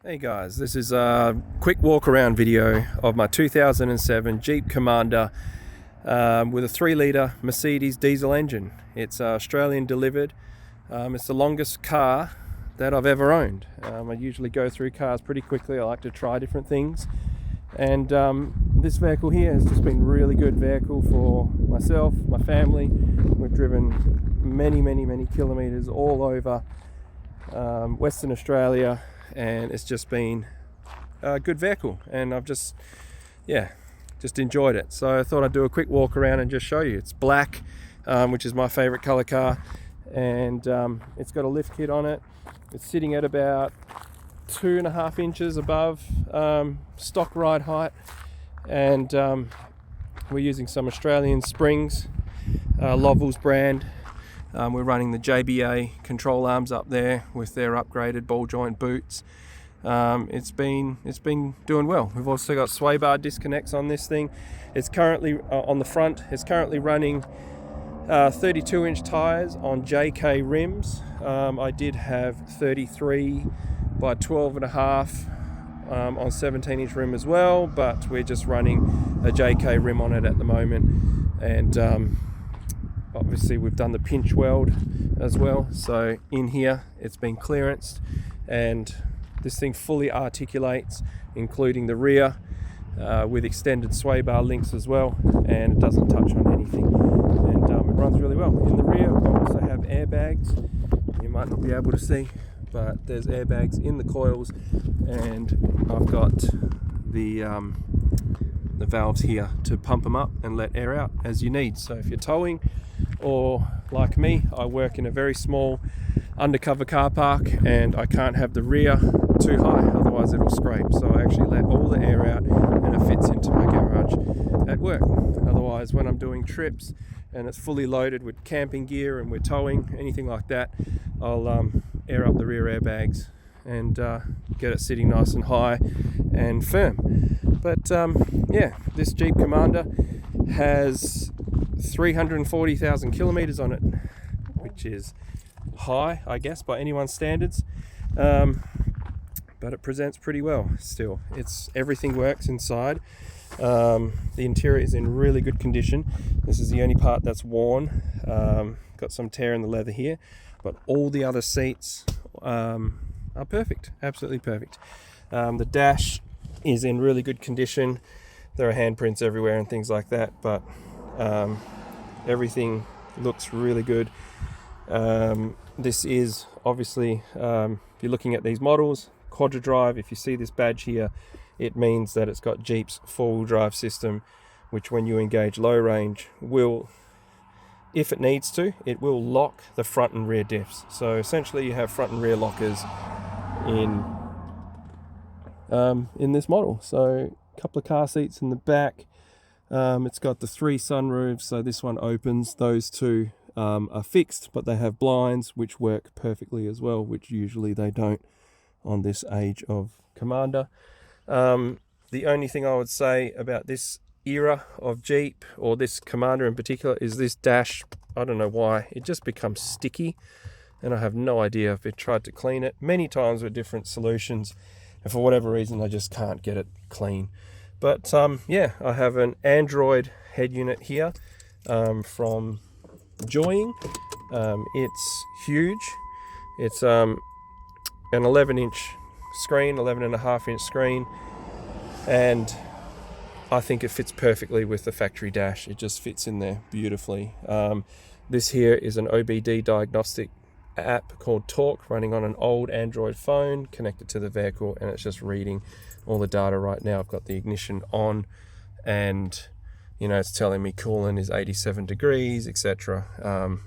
Hey guys, this is a quick walk around video of my 2007 Jeep Commander with a 3-litre Mercedes diesel engine. It's Australian delivered. It's the longest car that I've ever owned. I usually go through cars pretty quickly. I like to try different things, and this vehicle here has just been a really good vehicle for myself, my family. We've driven many kilometres all over Western Australia, and it's just been a good vehicle, and I've just enjoyed it. So I thought I'd do a quick walk around and just show you. It's black, which is my favorite color car, and it's got a lift kit on it. It's sitting at about 2.5 inches above stock ride height, and we're using some Australian springs, Lovell's brand. We're running the JBA control arms up there with their upgraded ball joint boots. It's been doing well. We've also got sway bar disconnects on this thing. It's currently on the front. It's currently running 32-inch tires on JK rims. I did have 33 by 12.5 on 17-inch rim as well, but we're just running a JK rim on it at the moment, and obviously we've done the pinch weld as well. So in here it's been clearanced, and this thing fully articulates, including the rear, with extended sway bar links as well, and it doesn't touch on anything, and it runs really well. In the rear I also have airbags. You might not be able to see, but there's airbags in the coils, and I've got the valves here to pump them up and let air out as you need. So if you're towing, or like me, I work in a very small undercover car park and I can't have the rear too high, otherwise it'll scrape. So I actually let all the air out and it fits into my garage at work. Otherwise, when I'm doing trips and it's fully loaded with camping gear and we're towing, anything like that, I'll air up the rear airbags and get it sitting nice and high and firm. But this Jeep Commander has 340,000 kilometers on it, which is high, I guess, by anyone's standards, but it presents pretty well still. Everything works inside. The interior is in really good condition. This is the only part that's worn. Got some tear in the leather here, but all the other seats are perfect, absolutely perfect. The dash is in really good condition. There are handprints everywhere and things like that, but everything looks really good. This is obviously, if you're looking at these models, quadra drive. If you see this badge here, it means that it's got Jeep's 4-wheel drive system, which when you engage low range will, if it needs to, it will lock the front and rear diffs. So essentially you have front and rear lockers in this model. So a couple of car seats in the back. It's got the 3 sunroofs, so this one opens. Those 2 are fixed, but they have blinds which work perfectly as well, which usually they don't on this age of Commander. The only thing I would say about this era of Jeep, or this Commander in particular, is this dash. I don't know why, it just becomes sticky, and I have no idea if it tried to clean it many times with different solutions, and for whatever reason I just can't get it clean. But I have an Android head unit here from Joying. It's huge. It's an 11-inch screen, 11.5-inch screen, and I think it fits perfectly with the factory dash. It just fits in there beautifully. This here is an OBD diagnostic app called Talk, running on an old Android phone connected to the vehicle, and it's just reading all the data right now. I've got the ignition on, and it's telling me coolant is 87 degrees, etc.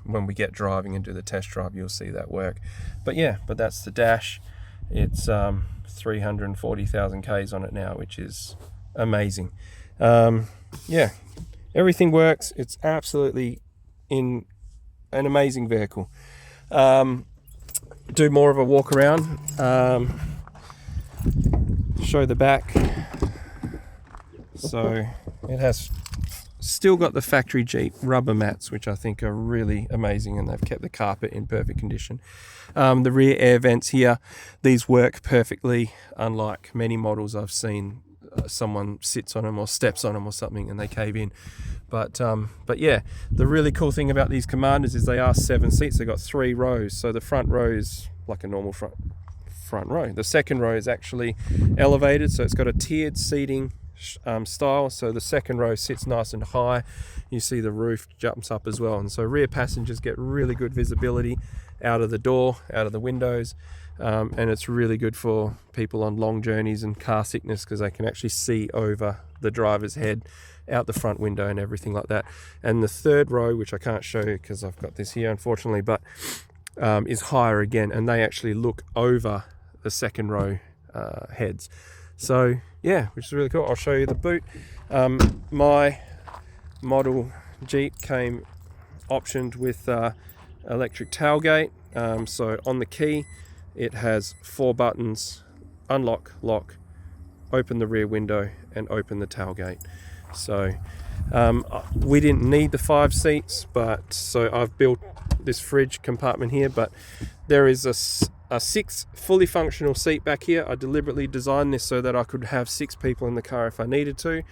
When we get driving and do the test drive, you'll see that work. But that's the dash. It's 340,000 Ks on it now, which is amazing. Everything works. It's absolutely in an amazing vehicle. Do more of a walk around, show the back. So it has still got the factory Jeep rubber mats, which I think are really amazing, and they've kept the carpet in perfect condition. The rear air vents here, these work perfectly, unlike many models I've seen. Someone sits on them or steps on them or something and they cave in. But yeah, the really cool thing about these Commanders is they are 7 seats. They've got 3 rows, so the front row is like a normal front row. The second row is actually elevated, so it's got a tiered seating style, so the second row sits nice and high. You see the roof jumps up as well, and so rear passengers get really good visibility out of the door, out of the windows, and it's really good for people on long journeys and car sickness, because they can actually see over the driver's head out the front window and everything like that. And the third row, which I can't show you because I've got this here unfortunately, but is higher again, and they actually look over the second row heads. So yeah, which is really cool. I'll show you the boot. My model Jeep came optioned with electric tailgate. So on the key it has 4 buttons: unlock, lock, open the rear window, and open the tailgate. So we didn't need the 5 seats, but so I've built this fridge compartment here, but there is a 6 fully functional seat back here. I deliberately designed this so that I could have 6 people in the car if I needed to.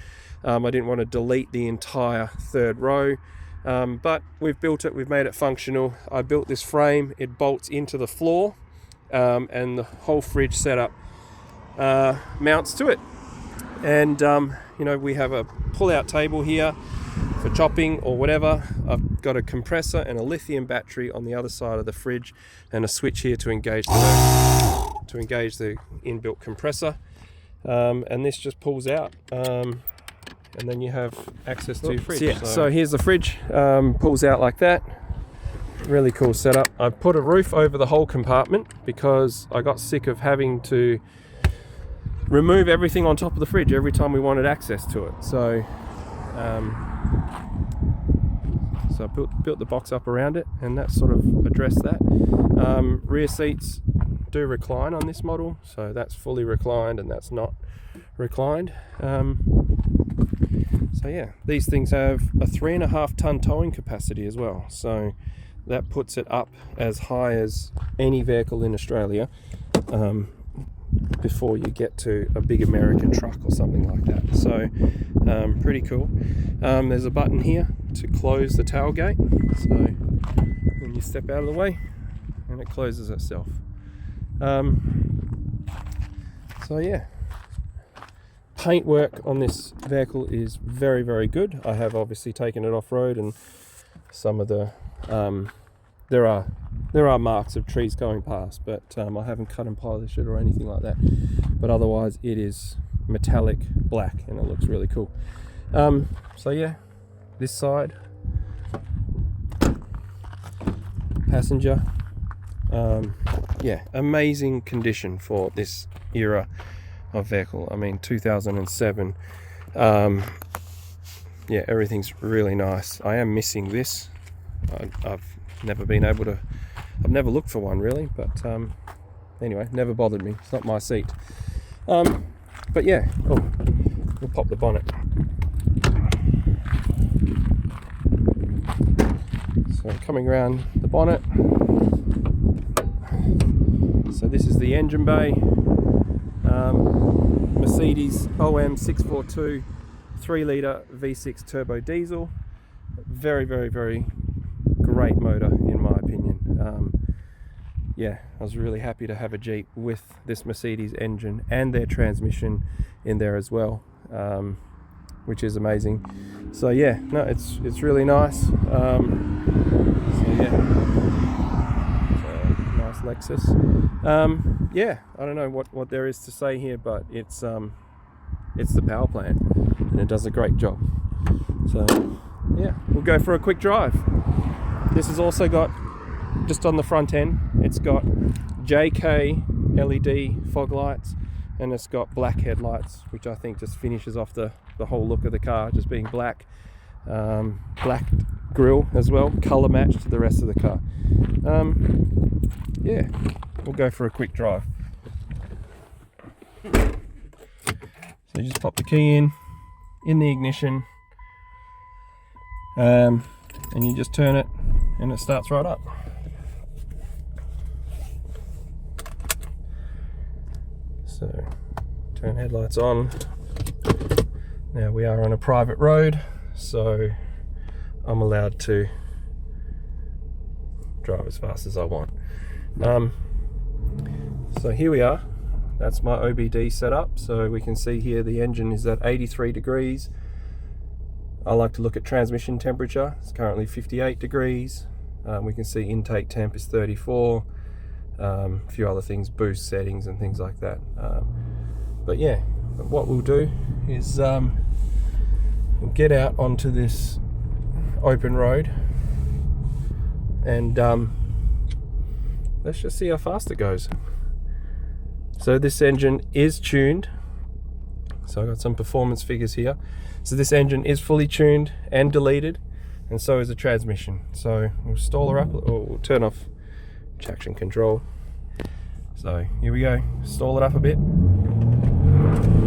I didn't want to delete the entire third row, but we've built it, we've made it functional. I built this frame, it bolts into the floor, and the whole fridge setup mounts to it. And you know, we have a pull-out table here for chopping or whatever. I've got a compressor and a lithium battery on the other side of the fridge, and a switch here to engage the inbuilt compressor, and this just pulls out, and then you have access to your fridge. Yeah, so here's the fridge, pulls out like that. Really cool setup. I've put a roof over the whole compartment because I got sick of having to remove everything on top of the fridge every time we wanted access to it. So I built the box up around it, and that sort of addressed that. Rear seats do recline on this model, so that's fully reclined and that's not reclined. So yeah, these things have a 3.5 ton towing capacity as well, so that puts it up as high as any vehicle in Australia, before you get to a big American truck or something like that. So pretty cool. There's a button here to close the tailgate, so when you step out of the way and it closes itself. So yeah, paintwork on this vehicle is very, very good. I have obviously taken it off-road, and some of the there are marks of trees going past, but I haven't cut and polished it or anything like that. But otherwise it is metallic black and it looks really cool. So yeah, this side, passenger, yeah, amazing condition for this era of vehicle. I mean, 2007. Yeah, everything's really nice. I am missing this. I've never been able to, I've never looked for one really, but anyway, never bothered me. It's not my seat. But yeah, oh, we'll pop the bonnet. So coming around the bonnet, so this is the engine bay. Mercedes OM 642 3-litre V6 turbo diesel. Very, very, very great motor in my opinion. Yeah, I was really happy to have a Jeep with this Mercedes engine and their transmission in there as well, which is amazing. So yeah, no, it's really nice. So yeah, so, nice Lexus. Yeah, I don't know what there is to say here, but it's the power plant and it does a great job. So yeah, we'll go for a quick drive. This has also got, just on the front end, it's got JK LED fog lights, and it's got black headlights, which I think just finishes off the whole look of the car, just being black. Black grille as well, colour matched to the rest of the car. Yeah, we'll go for a quick drive. So you just pop the key in the ignition, and you just turn it and it starts right up. So turn headlights on. Now we are on a private road, so I'm allowed to drive as fast as I want. So here we are. That's my OBD setup. So we can see here the engine is at 83 degrees. I like to look at transmission temperature. It's currently 58 degrees. We can see intake temp is 34. A few other things, boost settings and things like that. But yeah, what we'll do is we'll get out onto this open road and let's just see how fast it goes. So this engine is tuned. So I've got some performance figures here. So this engine is fully tuned and deleted, and so is the transmission. So we'll stall her up, or we'll turn off traction control. So here we go, stall it up a bit.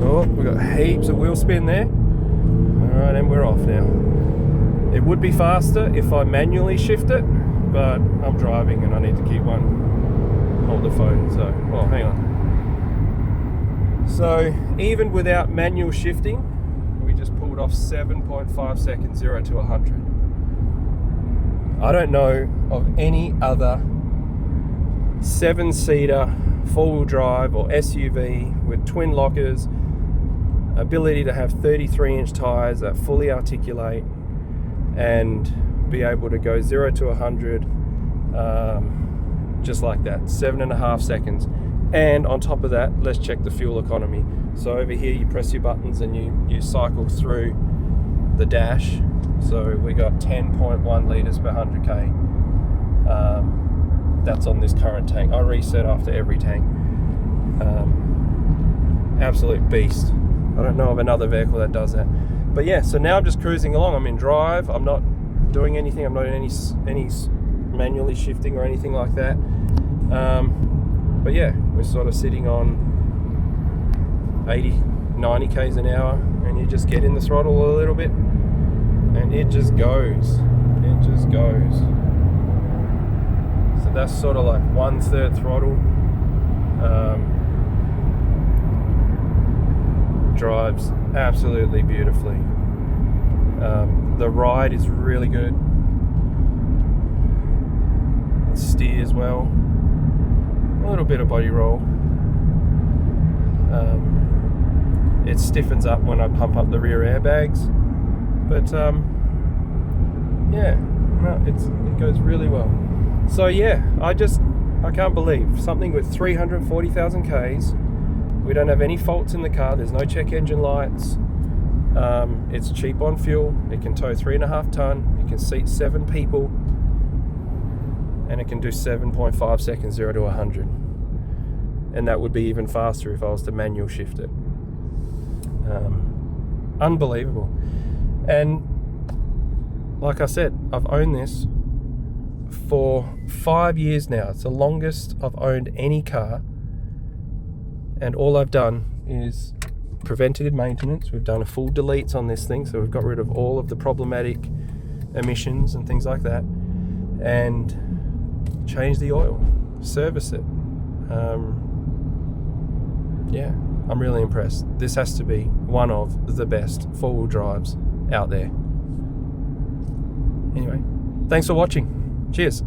Oh, we've got heaps of wheel spin there. All right, and we're off now. It would be faster if I manually shift it, but I'm driving and I need to keep hold the phone. So, well, hang on. So even without manual shifting, we just pulled off 7.5 seconds, 0 to 100. I don't know of any other 7-seater four-wheel drive or SUV with twin lockers, ability to have 33-inch tires that fully articulate and be able to go 0 to 100 just like that, 7.5 seconds. And on top of that, let's check the fuel economy. So over here you press your buttons and you cycle through the dash. So we got 10.1 litres per 100k. That's on this current tank. I reset after every tank. Absolute beast. I don't know of another vehicle that does that. But yeah, so now I'm just cruising along. I'm in drive. I'm not doing anything. I'm not in any manually shifting or anything like that. But yeah, we're sort of sitting on 80, 90 k's an hour, and you just get in the throttle a little bit and it just goes. It just goes. So that's sort of like 1/3 throttle. Drives absolutely beautifully. The ride is really good. It steers well. A little bit of body roll. It stiffens up when I pump up the rear airbags, but yeah, no, it goes really well. So yeah, I can't believe something with 340,000 Ks. We don't have any faults in the car. There's no check engine lights. It's cheap on fuel. It can tow 3.5 ton. It can seat 7 people, and it can do 7.5 seconds 0 to 100. And that would be even faster if I was to manual shift it. Unbelievable. And like I said, I've owned this for 5 years now. It's the longest I've owned any car, and all I've done is preventative maintenance. We've done a full deletes on this thing, so we've got rid of all of the problematic emissions and things like that, and changed the oil, service it. Yeah, I'm really impressed. This has to be one of the best four-wheel drives out there. Anyway, thanks for watching. Cheers.